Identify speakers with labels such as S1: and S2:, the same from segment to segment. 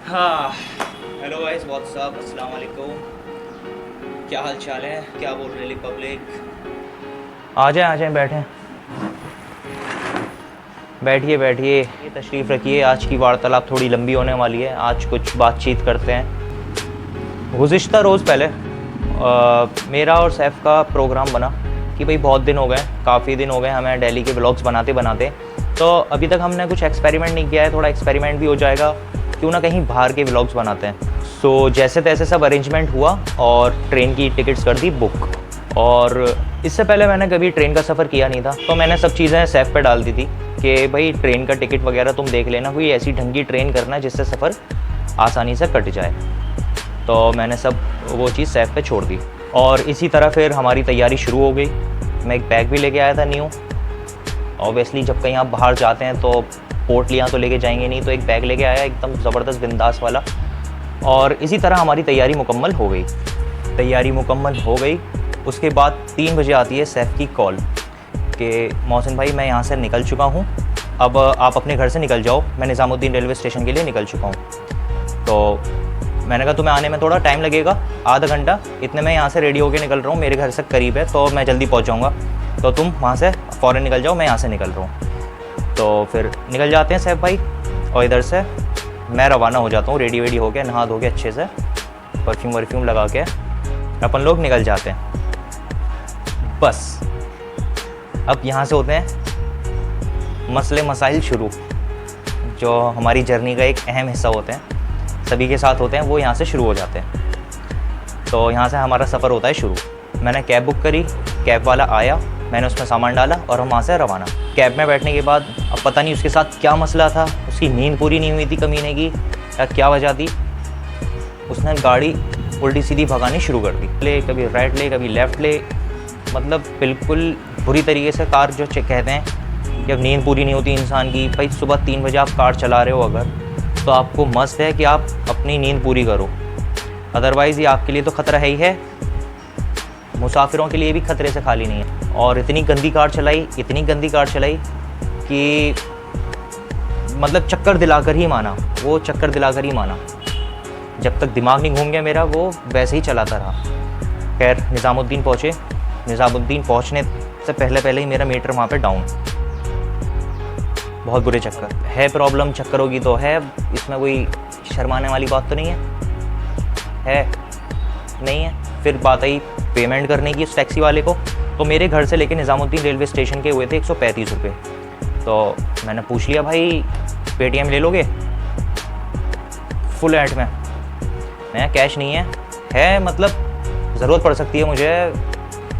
S1: हाँ, hello guys, WhatsApp, अस्सलाम वालेकुम। क्या हाल चाल है? क्या बोल रही पब्लिक? आ जाएं बैठें। बैठिए बैठिए, ये तशरीफ़ रखिए। आज की वार्तालाप थोड़ी लंबी होने वाली है। आज कुछ बातचीत करते हैं। गुज़िश्ता रोज़ पहले मेरा और सैफ़ का प्रोग्राम बना कि भाई बहुत दिन हो गए, काफ़ी दिन हो गए हमें दिल्ली के व्लॉग्स बनाते बनाते। तो अभी तक हमने कुछ एक्सपेरिमेंट नहीं किया है, थोड़ा एक्सपेरिमेंट भी हो जाएगा, क्यों ना कहीं बाहर के व्लॉग्स बनाते हैं। सो जैसे तैसे सब अरेंजमेंट हुआ और ट्रेन की टिकट्स कर दी बुक। और इससे पहले मैंने कभी ट्रेन का सफ़र किया नहीं था, तो मैंने सब चीज़ें सैफ़ पे डाल दी थी कि भाई ट्रेन का टिकट वगैरह तुम देख लेना, कोई ऐसी ढंग की ट्रेन करना जिससे सफ़र आसानी से कट जाए। तो मैंने सब वो चीज़ सैफ़ पे छोड़ दी और इसी तरह फिर हमारी तैयारी शुरू हो गई। मैं एक बैग भी लेके आया था न्यू। ऑब्वियसली जब कहीं आप बाहर जाते हैं तो पोटलियाँ तो लेके जाएंगे नहीं, तो एक बैग लेके आया एकदम ज़बरदस्त बिंदास वाला। और इसी तरह हमारी तैयारी मुकम्मल हो गई। तैयारी मुकम्मल हो गई, उसके बाद 3 बजे आती है सैफ़ की कॉल कि मोहसिन भाई मैं यहाँ से निकल चुका हूँ, अब आप अपने घर से निकल जाओ, मैं निज़ामुद्दीन रेलवे स्टेशन के लिए निकल चुका हूँ। तो मैंने कहा तुम्हें आने में थोड़ा टाइम लगेगा, आधा घंटा, इतने में यहाँ से रेडी होकर निकल रहा हूँ, मेरे घर से करीब है तो मैं जल्दी पहुँच जाऊँगा, तो तुम वहाँ से फ़ौरन निकल जाओ, मैं यहाँ से निकल रहा हूँ। तो फिर निकल जाते हैं सैफ़ भाई और इधर से मैं रवाना हो जाता हूँ, रेडी वेडी हो के, नहा धो के अच्छे से, परफ्यूम वर्फ्यूम लगा के अपन लोग निकल जाते हैं। बस अब यहाँ से होते हैं मसले मसाइल शुरू, जो हमारी जर्नी का एक अहम हिस्सा होते हैं, सभी के साथ होते हैं, वो यहाँ से शुरू हो जाते हैं। तो यहाँ से हमारा सफ़र होता है शुरू। मैंने कैब बुक करी, कैब वाला आया, मैंने उसमें सामान डाला और हम वहाँ से रवाना। कैब में बैठने के बाद अब पता नहीं उसके साथ क्या मसला था, उसकी नींद पूरी नहीं हुई थी कमीने की, या क्या वजह थी, उसने गाड़ी उल्टी सीधी भगानी शुरू कर दी। कभी राइट ले, कभी लेफ़्ट ले, मतलब बिल्कुल बुरी तरीके से। कार जो कहते हैं कि अब नींद पूरी नहीं होती इंसान की, भाई सुबह 3 बजे आप कार चला रहे हो अगर, तो आपको मस्त है कि आप अपनी नींद पूरी करो, अदरवाइज़ ये आपके लिए तो ख़तरा है ही है, मुसाफिरों के लिए भी ख़तरे से खाली नहीं है। और इतनी गंदी कार चलाई, इतनी गंदी कार चलाई कि मतलब चक्कर दिलाकर ही माना, वो चक्कर दिलाकर ही माना। जब तक दिमाग नहीं घूम गया मेरा, वो वैसे ही चलाता रहा। खैर निज़ामुद्दीन पहुँचे। निज़ामुद्दीन पहुँचने से पहले ही मेरा मीटर वहाँ पे डाउन। बहुत बुरे चक्कर है, प्रॉब्लम चक्करों की तो है, इसमें कोई शर्माने वाली बात तो नहीं है नहीं है। फिर बात आई पेमेंट करने की उस टैक्सी वाले को, तो मेरे घर से लेके निज़ामुद्दीन रेलवे स्टेशन के हुए थे 135 रुपये। तो मैंने पूछ लिया भाई पेटीएम ले लोगे फुल एड में? मैं कैश नहीं है मतलब ज़रूरत पड़ सकती है मुझे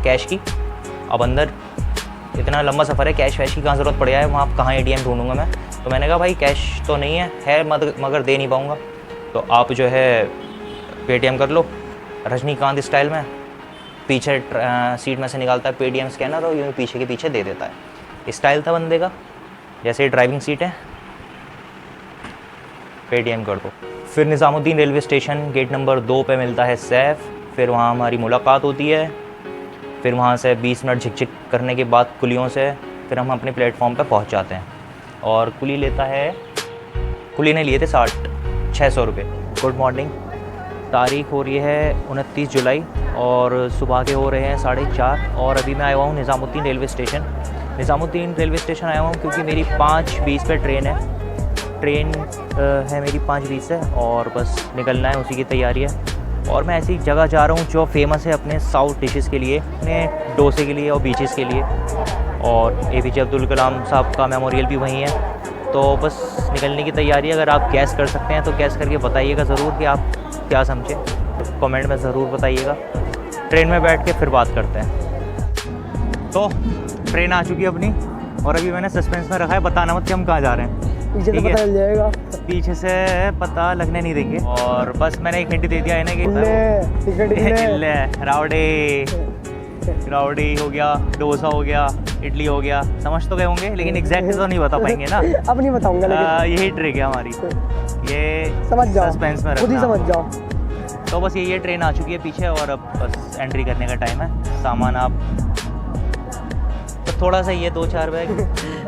S1: कैश की, अब अंदर इतना लंबा सफ़र है, कैश वैश की कहाँ ज़रूरत पड़ जाए, वहाँ कहाँ एटीएम ढूंढूंगा मैं। तो मैंने कहा भाई कैश तो नहीं है मगर दे नहीं पाऊँगा, तो आप जो है पेटीएम कर लो, रजनीकांत स्टाइल में। पीछे सीट में से निकालता है पेटीएम स्कैनर और यूँ पीछे के पीछे दे देता है। स्टाइल था बंदे का, जैसे ड्राइविंग सीट है, पेटीएम कर दो। फिर Nizamuddin railway station gate number 2 पे मिलता है सैफ़। फिर वहाँ हमारी मुलाकात होती है। फिर वहाँ से 20 मिनट झिक करने के बाद कुलियों से फिर हम अपने प्लेटफॉर्म पे पहुँच जाते हैं। और कुली ने लिए थे 600 रुपये। गुड मॉर्निंग, तारीख़ हो रही है 29 जुलाई और सुबह के हो रहे हैं 4:30 और अभी मैं आया हुआ हूँ Nizamuddin railway station. Nizamuddin railway station आया हुआ हूँ क्योंकि मेरी 5:20 पे ट्रेन है मेरी 5:20 से, और बस निकलना है, उसी की तैयारी है। और मैं ऐसी जगह जा रहा हूँ जो फेमस है अपने साउथ डिशेस के लिए, अपने डोसे के लिए और बीचेस के लिए, और APJ अब्दुल कलाम साहब का मेमोरियल भी वहीं है। तो बस निकलने की तैयारी है। अगर आप गैस कर सकते हैं तो गैस करके बताइएगा ज़रूर कि आप क्या समझे, कमेंट में ज़रूर बताइएगा। ट्रेन में बैठ के फिर बात करते हैं। तो ट्रेन आ चुकी है अपनी, और अभी मैंने सस्पेंस में रखा है, बताना मत कि हम कहाँ जा रहे हैं।
S2: पीछे से पता चल जाएगा,
S1: पीछे से पता लगने नहीं देंगे। और बस मैंने एक हिंट दे दिया है ना कि रावड़ी हो गया, डोसा हो गया, इडली हो गया, समझ तो गए होंगे, लेकिन एग्जैक्ट तो नहीं बता पाएंगे ना।
S2: अब नहीं बताऊंगा, लेकिन
S1: यही ट्रिक है हमारी, ये
S2: समझ जाओ,
S1: सस्पेंस में
S2: खुद ही
S1: रखना।
S2: समझ जाओ।
S1: तो बस ये ट्रेन आ चुकी है पीछे, और अब बस एंट्री करने का टाइम है। सामान आप तो थोड़ा सा ही है, 2-4 बैग,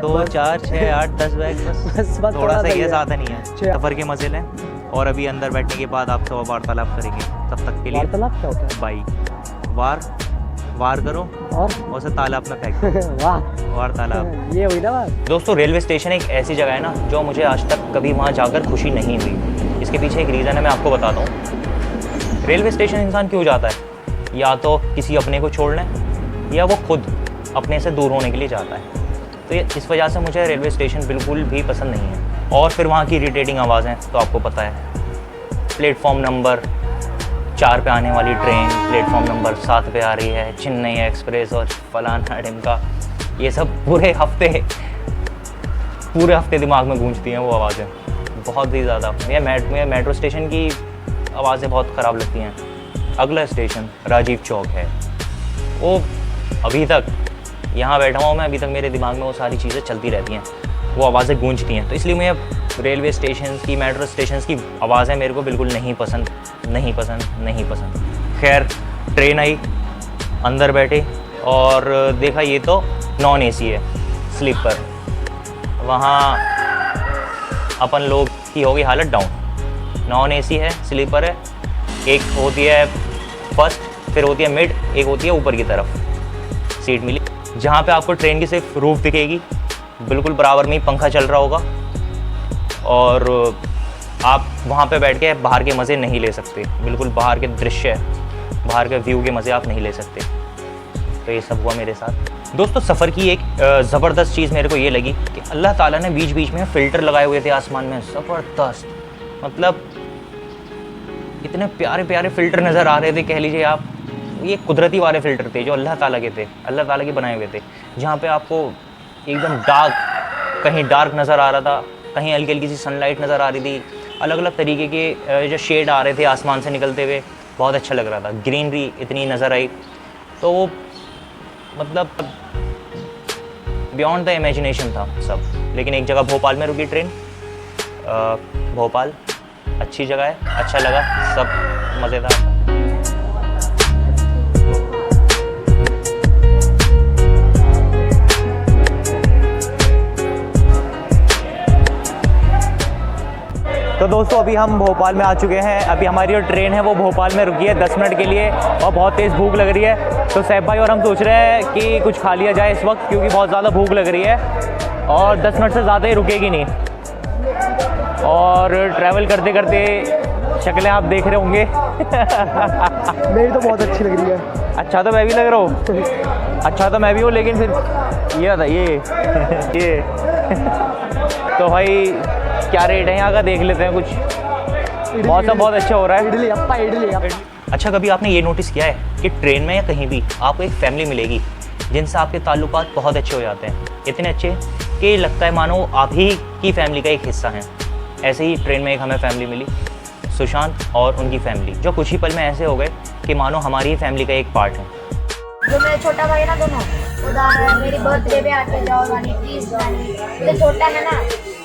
S1: 2, 4, 6, 8, 10 बैग, बस थोड़ा सा ही है, ज़्यादा नहीं है। सफ़र के मज़े लें। और अभी अंदर बैठने के बाद आपसे वार्तालाप करेंगे। तब तक के लिए
S2: वार्तालाप क्या होता है?
S1: बाई वार करो
S2: और
S1: उसे तालाब में फेंक दो।
S2: वाह,
S1: वार्तालाप।
S2: ये हुई ना बात।
S1: दोस्तों, रेलवे स्टेशन एक ऐसी जगह है ना जो मुझे आज तक कभी वहाँ जाकर खुशी नहीं हुई। इसके पीछे एक रीज़न है, मैं आपको बताता हूँ। रेलवे स्टेशन इंसान क्यों जाता है? या तो किसी अपने को छोड़ने, या वो खुद अपने से दूर होने के लिए जाता है। तो ये इस वजह से मुझे रेलवे स्टेशन बिल्कुल भी पसंद नहीं है। और फिर वहाँ की इरिटेटिंग आवाज़ें तो आपको पता है। प्लेटफॉर्म नंबर 4 पे आने वाली ट्रेन प्लेटफॉर्म नंबर 7 पे आ रही है, चेन्नई एक्सप्रेस और फलाना ढिमका, ये सब पूरे हफ्ते दिमाग में गूंजती हैं वो आवाज़ें, बहुत ही ज़्यादा। मुझे मेट्रो स्टेशन की आवाज़ें बहुत ख़राब लगती हैं। अगला स्टेशन राजीव चौक है, वो अभी तक यहाँ बैठा हुआ मैं, अभी तक मेरे दिमाग में वो सारी चीज़ें चलती रहती हैं, वो आवाज़ें गूंजती हैं। तो इसलिए मुझे रेलवे स्टेशन की, मेट्रो स्टेशन की आवाज़ें मेरे को बिल्कुल नहीं पसंद। खैर, ट्रेन आई, अंदर बैठे और देखा ये तो नॉन एसी है, स्लीपर। वहाँ अपन लोग की होगी हालत डाउन। नॉन एसी है, स्लीपर है, एक होती है फर्स्ट, फिर होती है मिड, एक होती है ऊपर की तरफ सीट मिली, जहाँ पे आपको ट्रेन की सिर्फ रूफ दिखेगी, बिल्कुल बराबर में ही पंखा चल रहा होगा और आप वहाँ पे बैठ के बाहर के मज़े नहीं ले सकते। बिल्कुल बाहर के दृश्य, बाहर के व्यू के मज़े आप नहीं ले सकते। तो ये सब हुआ मेरे साथ। दोस्तों, सफ़र की एक ज़बरदस्त चीज़ मेरे को ये लगी कि अल्लाह ताला ने बीच बीच में फ़िल्टर लगाए हुए थे आसमान में, ज़बरदस्त। मतलब इतने प्यारे प्यारे फ़िल्टर नज़र आ रहे थे, कह लीजिए आप, ये कुदरती वाले फ़िल्टर थे जो अल्लाह ताला के थे, अल्लाह ताला के बनाए हुए थे, जहाँ पे आपको एकदम डार्क, कहीं डार्क नज़र आ रहा था, कहीं हल्की हल्की सी सनलाइट नज़र आ रही थी, अलग अलग तरीके के जो शेड आ रहे थे आसमान से निकलते हुए, बहुत अच्छा लग रहा था। ग्रीनरी इतनी नज़र आई, तो वो मतलब बियॉन्ड द इमेजिनेशन था सब। लेकिन एक जगह भोपाल में रुकी ट्रेन, भोपाल अच्छी जगह है, अच्छा लगा, सब मज़ेदार था। तो दोस्तों, अभी हम भोपाल में आ चुके हैं। अभी हमारी जो ट्रेन है वो भोपाल में रुकी है 10 मिनट के लिए और बहुत तेज़ भूख लग रही है। तो सैफ भाई और हम सोच रहे हैं कि कुछ खा लिया जाए इस वक्त, क्योंकि बहुत ज़्यादा भूख लग रही है और 10 मिनट से ज़्यादा ही रुकेगी नहीं। और ट्रैवल करते करते शक्लें आप देख रहे होंगे।
S2: मेरी तो बहुत अच्छी लग रही है।
S1: अच्छा तो मैं भी लग रहा हूँ, अच्छा तो मैं भी हूँ, लेकिन फिर ये ये तो भाई क्या रेट है यहाँ का देख लेते हैं कुछ। मौसम बहुत अच्छा हो रहा है।
S2: इडली।
S1: अच्छा, कभी आपने ये नोटिस किया है कि ट्रेन में या कहीं भी आपको एक फैमिली मिलेगी जिनसे आपके ताल्लुकात बहुत अच्छे हो जाते हैं, इतने अच्छे कि लगता है मानो आप ही की फैमिली का एक हिस्सा हैं। ऐसे ही ट्रेन में एक हमें फैमिली मिली, सुशांत और उनकी फैमिली, जो कुछ ही पल में ऐसे हो गए कि मानो हमारी ही फैमिली का एक पार्ट है।
S3: जो मेरा छोटा भाई है ना, दोनों उधर मेरी बर्थडे पे आके जाओ नानी प्लीज। नानी जो छोटा है ना,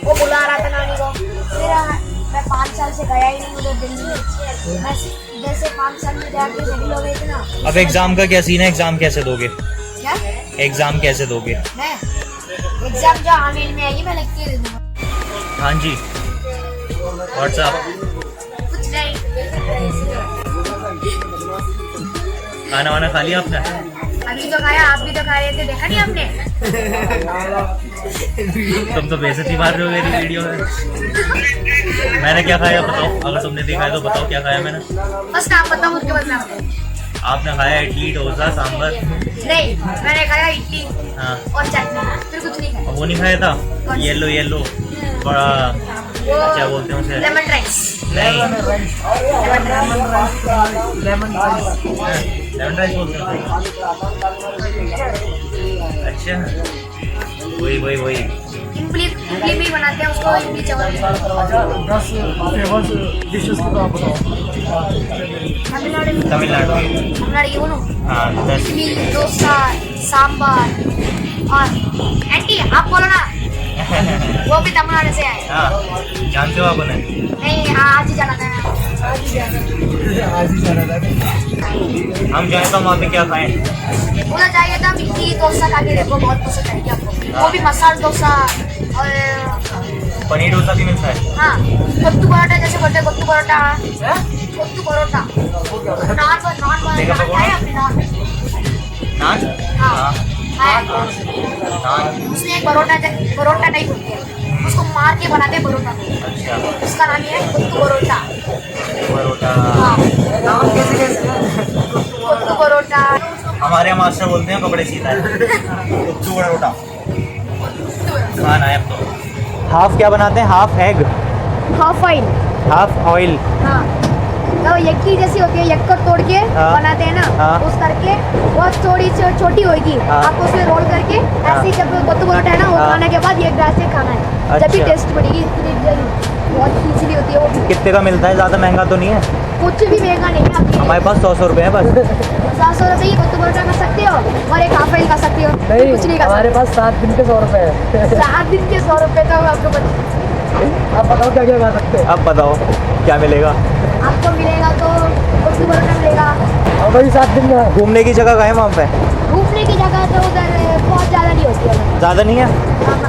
S3: वो बुला रहा था नानी को। फिर मैं 5 साल से गया ही नहीं उधर दिल्ली। मैं जैसे 5 साल में जाके सेटल हो गए थे ना।
S1: अब एग्ज़ाम का क्या सीन है? एग्ज़ाम कैसे दोगे?
S3: क्या
S1: एग्ज़ाम कैसे दोगे?
S3: मैं एग्जाम जो आने में आएगी मैं लिख के दे दूँगा।
S1: हाँ जी, व्हाट्सएप।
S3: कुछ नहीं,
S1: खाना वाना खा लिया आपने?
S3: अभी तो खाया, आप भी तो खा रहे थे, देखा नहीं आपने?
S1: तुम तो बेइज्जती मार रहे हो मेरी वीडियो में। मैंने क्या खाया बताओ, अगर तुमने देखा है तो बताओ क्या खाया मैंने।
S3: बस आप बताओ, उसके बाद मैं।
S1: आपने खाया इडली, डोसा, सांभर?
S3: नहीं, मैंने खाया इडली
S1: हाँ,
S3: और चटनी, फिर कुछ नहीं खाया।
S1: वो नहीं खाया था? येलो बड़ा क्या बोलते हैं उसे?
S3: Lemon rice.
S1: नहीं,
S3: लेमन राइस
S1: लेमन राइस बोलते हैं। अच्छा, वही
S3: इमली भी बनाते हैं उसको, इमली चावल।
S2: 10 फेमस डिशेस की आप बताओ।
S1: तमिलनाडु
S3: की बोलो।
S1: हाँ, 10।
S3: इडली, डोसा, सांबर और आंटी आप बोलो ना। वो भी तमिलनाडु से आए।
S1: हाँ, जानते हो आप उन्हें?
S3: नहीं, आज ही जाना था।
S1: हम जाए तो वहाँ पे क्या खाएं?
S3: उधर जाइए तो इडली डोसा खा के देखो, बहुत पसंद आएगी आपको। वो भी मसाला डोसा और
S1: पनीर डोसा भी मिलता है।
S3: हाँ, कोत्तू परोठा जैसे बोलते हैं, कोत्तू परोठा, कोत्तू परोठा, नान
S1: देखा पकौड़ा?
S3: खाया आपने नान?
S1: नान?
S3: हाँ, खाया।
S1: नान।
S3: उसमें एक परोठा टाइप होती है, उसको मार के बनाते हैं परोठा,
S1: अच्छा,
S3: उसका नाम है कोत्तू परोठा।
S1: परोठा।
S3: हाँ,
S2: नाम कैसे कैसे
S3: कोत्तू परोठा।
S1: हमारे यहाँ मास्टर बोलते हैं कपड़े सीता है। कुत्तू परोठा खाना है अब तो। हाफ क्या बनाते हैं? Half egg,
S3: half oil.
S1: Half oil.
S3: हाँ, तो एग की जैसी होती है, एग को तोड़ के
S1: हाँ।
S3: बनाते हैं ना,
S1: हाँ।
S3: उस करके वो थोड़ी छोटी होगी,
S1: हाँ।
S3: आपको उसमें रोल करके ऐसे ही जब कोत्तू परोठा है ना, वो
S1: हाँ।
S3: खाने के बाद ये ग्लास से खाना है, जब भी
S1: अच्छा।
S3: टेस्ट बढ़ेगी। इतनी बहुत इजीली होती है वो,
S1: कितने का मिलता है? ज़्यादा महंगा तो नहीं है?
S3: कुछ भी महंगा नहीं है। आप
S1: हमारे पास 100 रुपये है बस।
S3: 700 रुपये की कोत्तू परोठा खा सकते हो और एक हाफ ऑयल खा सकते हो, कुछ नहीं खा
S2: हमारे
S3: सकते।
S2: पास 7 दिन के 100 रुपए है।
S3: 7 दिन के 100 रुपये तो आपको
S2: आप बताओ क्या क्या खा सकते हैं।
S1: अब बताओ क्या मिलेगा?
S3: आपको मिलेगा तो कोत्तू परोठा मिलेगा।
S2: और भाई 7 दिन का
S1: घूमने की जगह कहाँ है वहाँ पे?
S3: घूमने की जगह तो उधर बहुत ज़्यादा नहीं होती है।
S1: ज़्यादा नहीं है?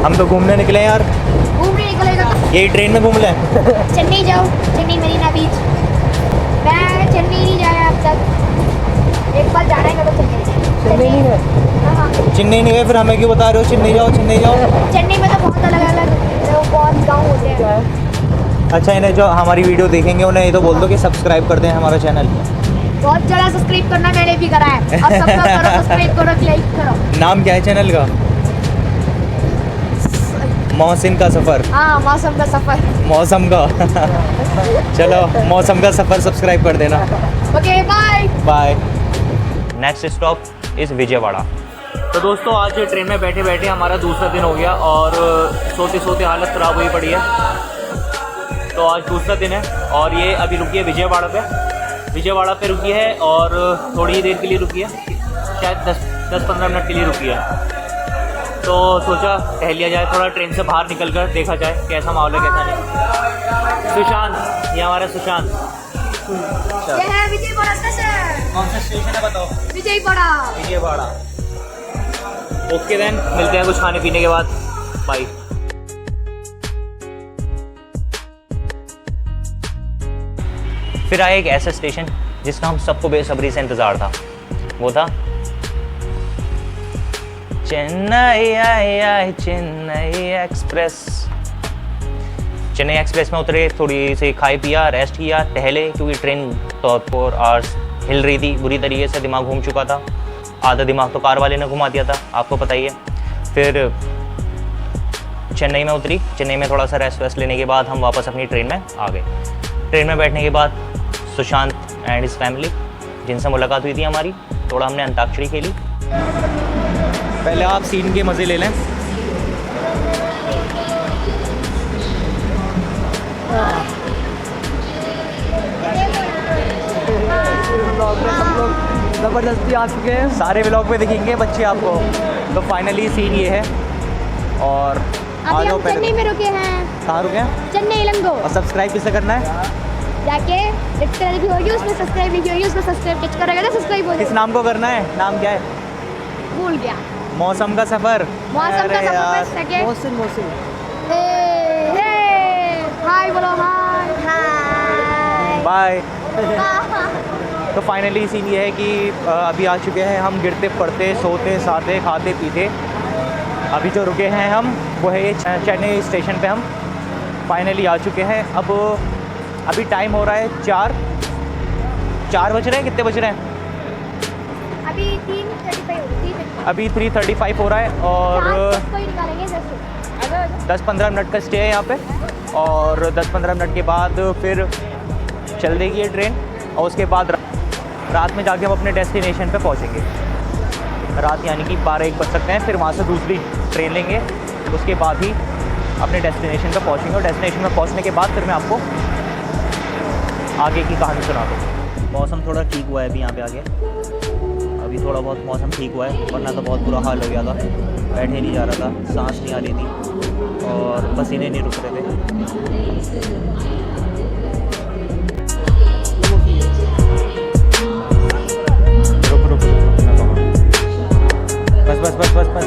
S1: हम तो घूमने निकले हैं यार।
S3: घूमने निकलेगा तो
S1: यही ट्रेन में घूम लें?
S3: चेन्नई जाओ, चेन्नई मरीना बीच। मैं चेन्नई नहीं जाया अब तक, एक बार जाना है तो
S2: चेन्नई नहीं है।
S3: हाँ,
S1: चेन्नई नहीं गए, फिर हमें क्यों बता रहे हो चेन्नई जाओ चेन्नई जाओ?
S3: चेन्नई में तो बहुत अलग अलग बहुत गाँव होते
S2: क्या
S3: हैं।
S2: है?
S1: अच्छा, इन्हें जो हमारी वीडियो देखेंगे उन्हें ये तो बोल दो कि सब्सक्राइब कर दें हमारा चैनल।
S3: बहुत ज़्यादा सब्सक्राइब करना मैंने भी करा है, अब सब लोग करो, सब्सक्राइब करो, लाइक करो।
S1: नाम क्या है चैनल का? मोहसिन का सफ़र।
S3: हाँ, मौसम का सफ़र।
S1: मौसम का। चलो, मौसम का सफ़र सब्सक्राइब कर देना।
S3: Okay, bye
S1: bye. Next stop is Vijayawada. तो दोस्तों, आज ट्रेन में बैठे बैठे हमारा दूसरा दिन हो गया और सोते सोते हालत ख़राब हुई पड़ी है। तो आज दूसरा दिन है और ये अभी रुकी है विजयवाड़ा पे। विजयवाड़ा पे रुकी है और थोड़ी देर के लिए रुकी है, शायद 10-15 मिनट के लिए रुकी है। तो सोचा टहल लिया जाए, थोड़ा ट्रेन से बाहर निकल कर देखा जाए कैसा माहौल है कैसा नहीं। सुशांत, ये हमारा सुशांत।
S3: ये है विजयवाड़ा स्टेशन।
S1: कौन सा स्टेशन है बताओ?
S3: विजयवाड़ा।
S1: विजयवाड़ा। ओके देन, मिलते हैं कुछ खाने पीने के बाद। बाय। फिर आया एक ऐसा स्टेशन जिसका हम सबको बेसब्री से इंतज़ार था, वो था चेन्नई एक्सप्रेस। चेन्नई एक्सप्रेस में उतरे, थोड़ी सी खाई पिया, रेस्ट किया, टहले, क्योंकि ट्रेन तो 4 आवर्स हिल रही थी बुरी तरीके से, दिमाग घूम चुका था। आधा दिमाग तो कार वाले ने घुमा दिया था, आपको पता ही है। फिर चेन्नई में उतरी, चेन्नई में थोड़ा सा रेस्ट वेस्ट लेने के बाद हम वापस अपनी ट्रेन में आ गए। ट्रेन में बैठने के बाद सुशांत एंड हिज फैमिली, जिनसे मुलाकात हुई थी हमारी, थोड़ा हमने अंताक्षरी खेली। पहले आप सीन के मज़े ले लें।
S2: जबरदस्ती आ चुके हैं।
S1: सारे व्लॉग में दिखेंगे बच्चे आपको। तो फाइनली सीन ये है और आ
S3: अभी
S1: जाओ
S3: हम
S1: पहले।
S3: चेन्नई में रुके हैं,
S1: कहाँ रुके हैं?
S3: चेन्नई लंगो।
S1: और सब्सक्राइब किसे करना है?
S3: जाके रेड कलर की होगी, उसमें सब्सक्राइब लिखी होगी, उसको सब्सक्राइब टच करेगा तो सब्सक्राइब हो
S1: किस
S3: जाएगा।
S1: नाम को करना है? नाम क्या है?
S3: भूल गया।
S1: मौसम का सफ़र।
S3: मौसम का
S1: अरे यार।
S3: सफर सके।
S2: मोहसिन
S3: हाय बोलो, हाय हाय।
S1: बाय। तो फाइनली सीन ये है कि अभी आ चुके हैं हम, गिरते पड़ते सोते साते खाते पीते। अभी जो रुके हैं हम वो है ये चेन्नई स्टेशन पे हम फाइनली आ चुके हैं। अब अभी टाइम हो रहा है 4 बज रहे हैं। कितने बज रहे हैं?
S3: अभी 3:35 हो गई।
S1: अभी 3:35 हो रहा है और
S3: कोई निकालेंगे जैसे
S1: 10-15 मिनट का स्टे है यहाँ पे और 10-15 मिनट के बाद फिर चल देगी ये ट्रेन और उसके बाद रात में जाके हम अपने डेस्टिनेशन पे पहुँचेंगे। रात यानी कि 12-1 बज सकते हैं। फिर वहाँ से दूसरी ट्रेन लेंगे, उसके बाद ही अपने डेस्टिनेशन पे पहुँचेंगे और डेस्टिनेशन में पहुँचने के बाद फिर मैं आपको आगे की कहानी सुना दूँ। मौसम थोड़ा ठीक हुआ है अभी यहाँ पे आके, अभी थोड़ा बहुत मौसम ठीक हुआ है, वरना तो बहुत बुरा हाल हो गया था। बैठे नहीं जा रहा था, सांस नहीं आ रही थी और पसीने नहीं रुक रहे थे।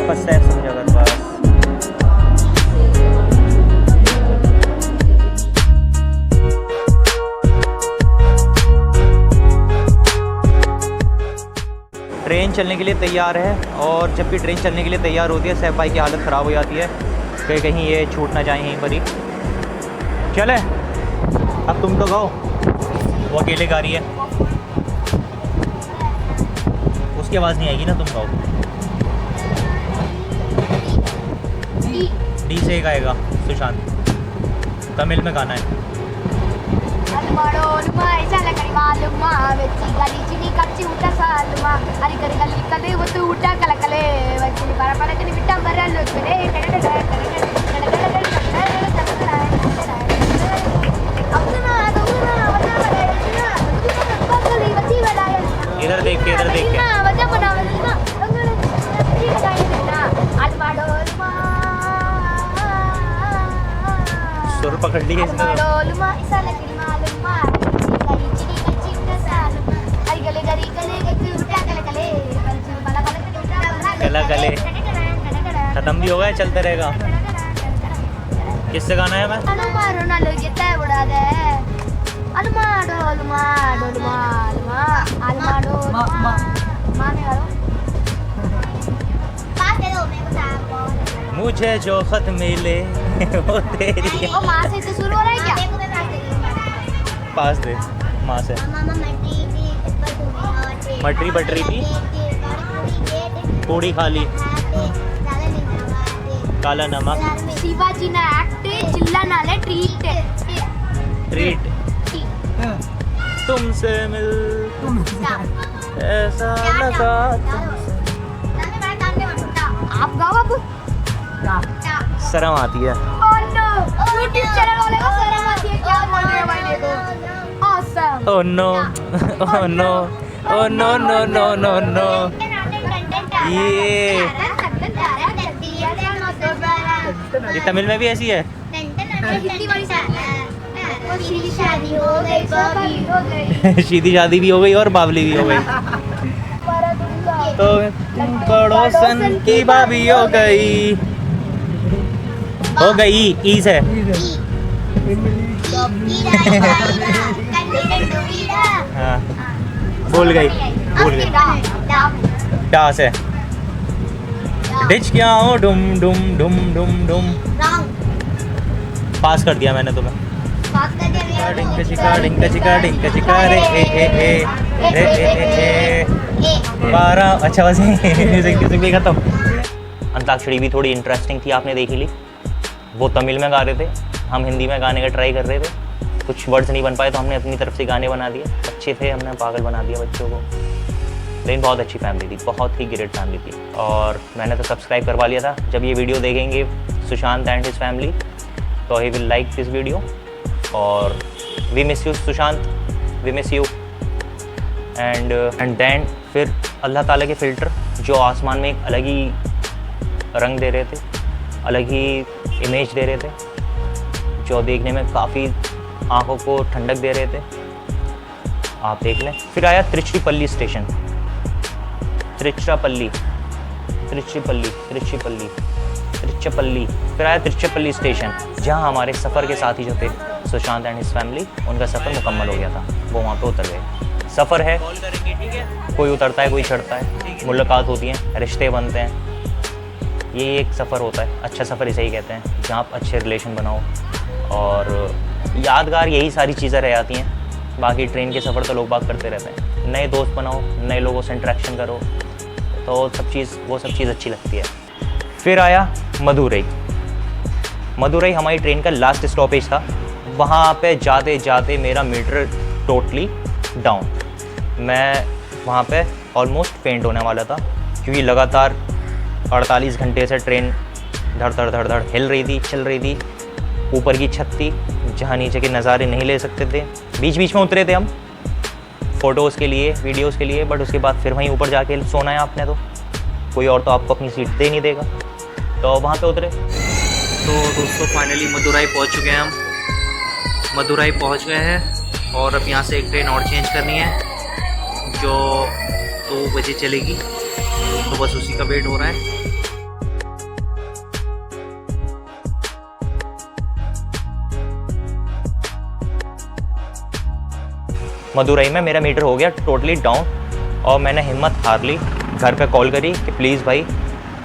S1: बस सेफ समझा कर बस। ट्रेन चलने के लिए तैयार है, और जब भी ट्रेन चलने के लिए तैयार होती है सैफ भाई की हालत ख़राब हो जाती है कि कहीं ये छूट ना जाए यहीं पर ही। चले अब तुम तो गाओ, वो अकेले गा रही है, उसकी आवाज़ नहीं आएगी ना, तुम गाओ। डी से गाएगा सुशांत, तमिल में गाना है। इधर देख के, इधर देख के सुर पकड़ ली है इसने कला कले खत्म भी हो गया, चलता रहेगा। किससे गाना है मैं? मुझे जो खत मिले वो तेरी।
S3: माँ से तो शुरू हो रहा है क्या?
S1: पास दे माँ से। मटरी बटरी थी, पूड़ी खा ली, काला नमक।
S3: शिवाजी ना एक्ट जिल्ला नाले ट्रीट
S1: ट्रीट तुमसे मिल ऐसा लगा।
S3: आप गाओ अब।
S1: शर्म आती है।
S3: यूट्यूब चैनल वाले को शर्म आती है, क्या बोल रहे हो भाई? देखो awesome.
S1: Oh no, oh no, oh no no no no no. ये तमिल में भी ऐसी है।
S3: सीधी शादी हो गई, बाबली हो गई।
S1: सीधी शादी भी हो गई और बावली भी हो गई। तो पड़ोसन की भाभी हो गई, हो गई। ई से हाँ, भूल गई, भूल गई। डा से डिच क्या हो, डुम डुम डुम डुम डुम। पास कर दिया मैंने तुम्हें। डिंका चिका डिंका चिका डिंका चिका रे ए ए ए रे ए ए ए 12। अच्छा बस म्यूजिक भी खत्म। अंताक्षरी भी थोड़ी इंटरेस्टिंग थी, आपने देख ही ली। वो तमिल में गा रहे थे, हम हिंदी में गाने का ट्राई कर रहे थे। कुछ वर्ड्स नहीं बन पाए तो हमने अपनी तरफ से गाने बना दिए। अच्छे थे, हमने पागल बना दिया बच्चों को। लेकिन बहुत अच्छी फैमिली थी, बहुत ही ग्रेट फैमिली थी। और मैंने तो सब्सक्राइब करवा लिया था। जब ये वीडियो देखेंगे सुशांत एंड हिज फैमिली तो he will like this video. और we miss you Sushant, we miss you. And then फिर अल्लाह ताला के फ़िल्टर जो आसमान में एक अलग ही रंग दे रहे थे, अलग ही इमेज दे रहे थे, जो देखने में काफ़ी आँखों को ठंडक दे रहे थे। आप देख लें। फिर आया त्रिचीपल्ली स्टेशन, त्रिचिरापल्ली, त्रिचीपल्ली, त्रिचीपल्ली, त्रिचीपल्ली। फिर आया त्रिचीपल्ली स्टेशन, जहाँ हमारे सफ़र के साथी जो थे सुशांत एंड हिज फैमिली, उनका सफ़र मुकम्मल हो गया था। वो वहाँ पे उतर गए। सफ़र है, कोई उतरता है, कोई चढ़ता है, मुलाकात होती हैं, रिश्ते बनते हैं। ये एक सफ़र होता है। अच्छा सफ़र इसे ही कहते हैं, जहाँ आप अच्छे रिलेशन बनाओ। और यादगार यही सारी चीज़ें रह जाती हैं। बाकी ट्रेन के सफ़र तो लोग बात करते रहते हैं। नए दोस्त बनाओ, नए लोगों से इंटरेक्शन करो, तो वो सब चीज़ अच्छी लगती है। फिर आया मदुरई। मदुरई हमारी ट्रेन का लास्ट स्टॉपेज था। वहाँ पे जाते जाते मेरा मीटर टोटली डाउन। मैं वहाँ पे ऑलमोस्ट फेंट होने वाला था, क्योंकि लगातार 48 घंटे से ट्रेन धड़ धड़ धड़ धड़ हिल रही थी, चल रही थी। ऊपर की छत थी जहाँ नीचे के नज़ारे नहीं ले सकते थे। बीच बीच में उतरे थे हम फ़ोटोज़ के लिए, वीडियोज़ के लिए, बट उसके बाद फिर वहीं ऊपर जाके सोना है आपने। तो कोई और तो आपको अपनी सीट दे नहीं देगा, तो वहाँ पे उतरे। तो दोस्तों फाइनली मदुरई पहुँच चुके हैं हम। मदुरई पहुँच गए हैं और अब यहाँ से एक ट्रेन और चेंज करनी है जो 2 बजे चलेगी। तो बस उसी का वेट हो रहा है। मदुरई में मेरा मीटर हो गया टोटली डाउन और मैंने हिम्मत हार ली, घर पे कॉल करी कि प्लीज़ भाई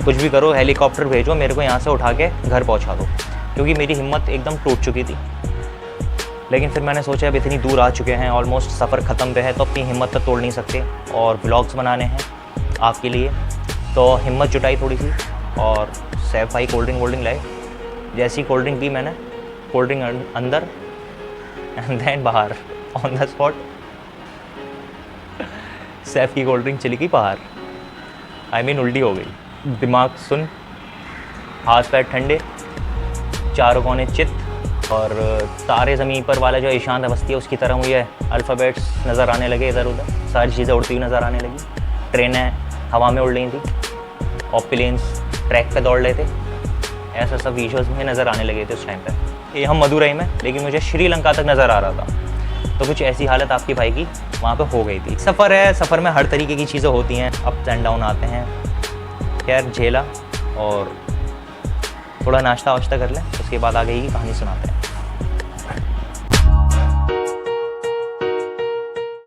S1: कुछ भी करो, हेलीकॉप्टर भेजो, मेरे को यहाँ से उठा के घर पहुँचा दो, क्योंकि मेरी हिम्मत एकदम टूट चुकी थी। लेकिन फिर मैंने सोचा अब इतनी दूर आ चुके हैं, ऑलमोस्ट सफ़र ख़त्म पे है, तो अपनी हिम्मत तो तोड़ नहीं सकते और व्लॉग्स बनाने हैं आपके लिए। तो हिम्मत जुटाई थोड़ी सी और सैफ भाई कोल्ड ड्रिंक लाए। जैसी कोल्ड ड्रिंक पी मैंने, कोल्ड ड्रिंक अंदर एंड देन बाहर ऑन द स्पॉट सैफ की कोल्ड ड्रिंक चली गई बाहर। आई मीन उल्टी हो गई, दिमाग सुन, हाथ पैर ठंडे, चारों कोने चित, और तारे ज़मीन पर वाला जो ईशान अवस्थी है उसकी तरह मुझे अल्फ़ाबेट्स नज़र आने लगे, इधर उधर सारी चीज़ें उड़ती हुई नज़र आने लगी। ट्रेनें हवा में उड़ रही थी और प्लेन्स ट्रैक पे दौड़ रहे थे, ऐसा सब विजुअल्स में नज़र आने लगे थे उस टाइम पे। ये हम मदुरई में, लेकिन मुझे श्रीलंका तक नज़र आ रहा था। तो कुछ ऐसी हालत आपकी भाई की वहाँ पे हो गई थी। सफ़र है, सफ़र में हर तरीके की चीज़ें होती हैं, अप्स एंड डाउन आते हैं। खैर झेला और थोड़ा नाश्ता वाश्ता कर लें, उसके बाद आगे की कहानी सुनाते हैं।